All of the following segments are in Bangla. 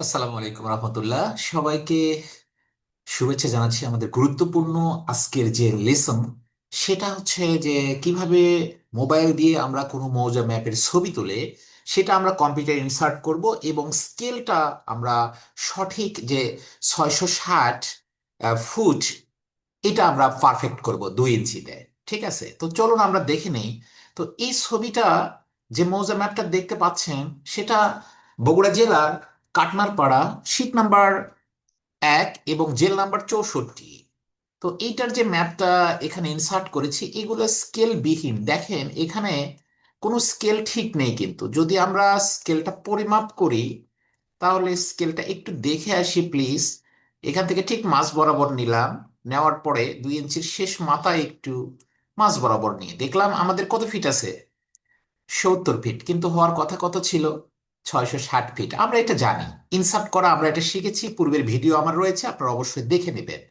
আসসালামু আলাইকুম রহমতুল্লাহ। সবাইকে শুভেচ্ছা জানাচ্ছি। আমাদের গুরুত্বপূর্ণ আজকের যে লেসন সেটা হচ্ছে যে কিভাবে মোবাইল দিয়ে আমরা কোনো মৌজা ম্যাপের ছবি তুলে সেটা আমরা কম্পিউটারে ইনসার্ট করব এবং স্কেলটা আমরা সঠিক যে 660 ফুট এটা আমরা পারফেক্ট করব 2 ইঞ্চিতে। ঠিক আছে, তো চলুন আমরা দেখে নেই। তো এই ছবিটা যে মৌজা ম্যাপটা দেখতে পাচ্ছেন সেটা বগুড়া জেলার কাটনারপাড়া, শীট নাম্বার 1 এবং জেল নাম্বার 64। তো এইটার যে ম্যাপটা এখানে ইনসার্ট করেছি এগুলো স্কেল বিহীন। দেখেন এখানে কোনো স্কেল ঠিক নেই, কিন্তু যদি আমরা স্কেলটা পরিমাপ করি তাহলে স্কেলটা একটু দেখে আসি প্লিজ। এখান থেকে ঠিক মাঝ বরাবর নিলাম, নেওয়ার পরে 2 ইঞ্চির শেষ মাথায় একটু মাঝ বরাবর নিয়ে দেখলাম আমাদের কত ফিট আছে, 70 ফিট, কিন্তু হওয়ার কথা কত ছিল, 660 ফিট। আমরা এটা জানি, ইনসার্ট করা আমরা এটা শিখেছি, পূর্বের ভিডিও আমার রয়েছে, আপনারা অবশ্যই দেখে নেবেন।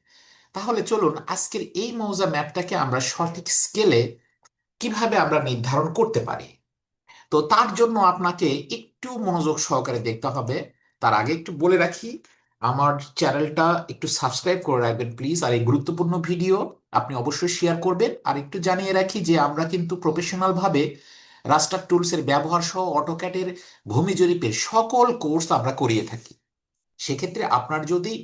তাহলে চলুন আজকের এই মৌজা ম্যাপটাকে আমরা সঠিক স্কেলে কিভাবে আমরা নির্ধারণ করতে পারি। তো তার জন্য আপনাকে একটু মনোযোগ সহকারে দেখতে হবে। তার আগে একটু বলে রাখি, আমার চ্যানেলটা একটু সাবস্ক্রাইব করে রাখবেন প্লিজ, আর এই গুরুত্বপূর্ণ ভিডিও আপনি অবশ্যই শেয়ার করবেন। আর একটু জানিয়ে রাখি যে আমরা কিন্তু প্রফেশনাল ভাবে রাস্টার টুলস এর ব্যবহার সহ অটোক্যাডের ভূমি জরিপের সকল কোর্স আমরা করিয়ে থাকি। সেক্ষেত্রে আপনার যদি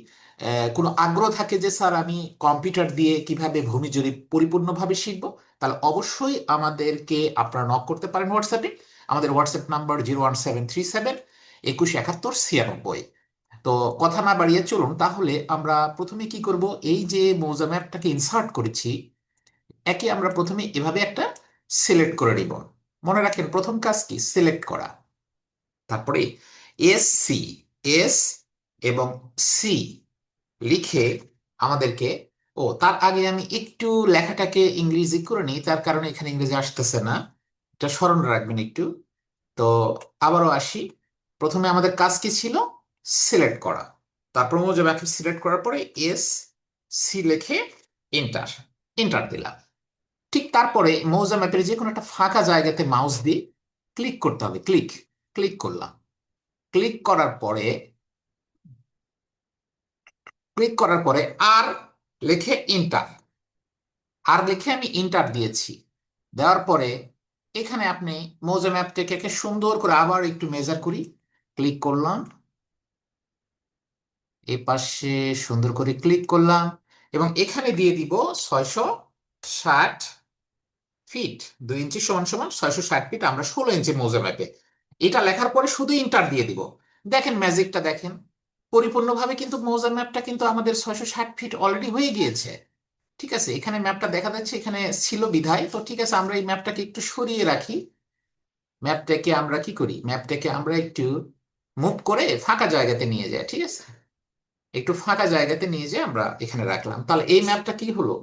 কোনো আগ্রহ থাকে যে স্যার আমি কম্পিউটার দিয়ে কিভাবে ভূমি জরিপ পরিপূর্ণভাবে শিখব, তাহলে অবশ্যই আমাদেরকে আপনারা নক করতে পারেন হোয়াটসঅ্যাপে। আমাদের হোয়াটসঅ্যাপ নাম্বার 01737 217196। তো কথা না বাড়িয়ে চলুন তাহলে আমরা প্রথমে কি করব, এই যে মৌজা ম্যাপটাকে ইনসার্ট করেছি একে আমরা প্রথমে এভাবে একটা সিলেক্ট করে নিব। মনে রাখেন প্রথম কাজ কি, সিলেক্ট করা। তারপরে সি, এস এবং সি লিখে আমাদেরকে, ও তার আগে আমি একটু লেখাটাকে ইংরেজি করে নিই, তার কারণে এখানে ইংরেজি আসতেছে না, এটা স্মরণ রাখবেন একটু। তো আবারও আসি, প্রথমে আমাদের কাজ কি ছিল, সিলেক্ট করা। তারপর মৌজা ব্যাকে সিলেক্ট করার পরে এস সি লিখে এন্টার, এন্টার দিলাম। ঠিক তারপরে মৌজা ম্যাপের যে কোনো একটা ফাঁকা জায়গাতে মাউস দিয়ে ক্লিক করতে হবে, ক্লিক, ক্লিক করলাম। ক্লিক করার পরে, ক্লিক করার পরে আর লিখে ইন্টার, আর লিখে আমি ইন্টার দিয়েছি। দেওয়ার পরে এখানে আপনি মৌজা ম্যাপটাকে সুন্দর করে আবার একটু মেজার করি, ক্লিক করলাম, এই পাশে সুন্দর করে ক্লিক করলাম এবং এখানে দিয়ে দিব 660 ফিট। 2 ইঞ্চি সমান সমান 660 ফিট, আমরা 16 ইঞ্চি মৌজা ম্যাপে। এটা লেখার পরে শুধু ইন্টার দিয়ে দিব। দেখেন ম্যাজিকটা দেখেন, পরিপূর্ণভাবে কিন্তু মৌজা ম্যাপটা কিন্তু আমাদের 660 ফিট অলরেডি হয়ে গিয়েছে। ঠিক আছে, এখানে ম্যাপটা দেখা যাচ্ছে, এখানে ছিল বিধায়। তো ঠিক আছে, আমরা এই ম্যাপটাকে একটু সরিয়ে রাখি। ম্যাপটাকে আমরা কি করি, ম্যাপটাকে আমরা একটু মুভ করে ফাঁকা জায়গাতে নিয়ে যাই। ঠিক আছে, একটু ফাঁকা জায়গাতে নিয়ে যেয়ে আমরা এখানে রাখলাম। তাহলে এই ম্যাপটা কি হলো,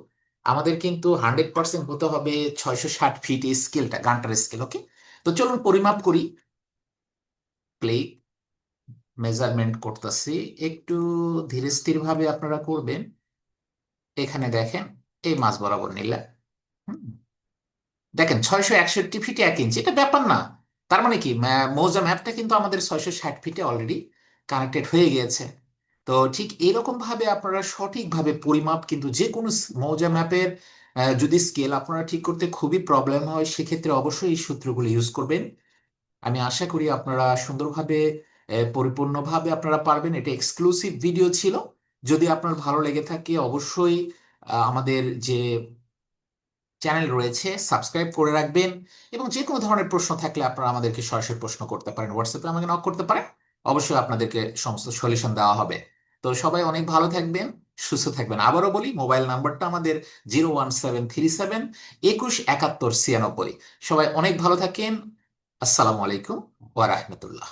আমাদের কিন্তু 100% হতে হবে 660 ফিট স্কেলটা, গানটার স্কেল। ওকে, তো চলুন পরিমাপ করি। ক্লিক, মেজারমেন্ট করতেছি, একটু ধীরে স্থির ভাবে আপনারা করবেন। এখানে দেখেন এই মাঝ বরাবর নিলাম। হুম, দেখেন 661 ফিটে 1 ইঞ্চি, এটা ব্যাপার না। তার মানে কি, মৌজা ম্যাপটা কিন্তু আমাদের 660 ফিটে অলরেডি কানেক্টেড হয়ে গিয়েছে। তো ঠিক এরকম ভাবে আপনারা সঠিকভাবে পরিমাপ কিন্তু যে কোনো মৌজা ম্যাপের যদি স্কেল আপনারা ঠিক করতে খুবই প্রবলেম হয় সেক্ষেত্রে অবশ্যই এই সূত্রগুলো ইউজ করবেন। আমি আশা করি আপনারা সুন্দরভাবে পরিপূর্ণভাবে আপনারা পারবেন। এটা এক্সক্লুসিভ ভিডিও ছিল। যদি আপনার ভালো লেগে থাকে অবশ্যই আমাদের যে চ্যানেল রয়েছে সাবস্ক্রাইব করে রাখবেন। এবং যে কোনো ধরনের প্রশ্ন থাকলে আপনারা আমাদেরকে সরাসরি প্রশ্ন করতে পারেন, হোয়াটসঅ্যাপে আমাকে নক করতে পারেন। অবশ্যই আপনাদেরকে সমস্ত সলিউশন দেওয়া হবে। তো সবাই অনেক ভালো থাকবেন, সুস্থ থাকবেন। আবারও বলি, মোবাইল নাম্বারটা আমাদের 01737 217196। সবাই অনেক ভালো থাকেন। আসসালামু আলাইকুম ওয়া রাহমাতুল্লাহ।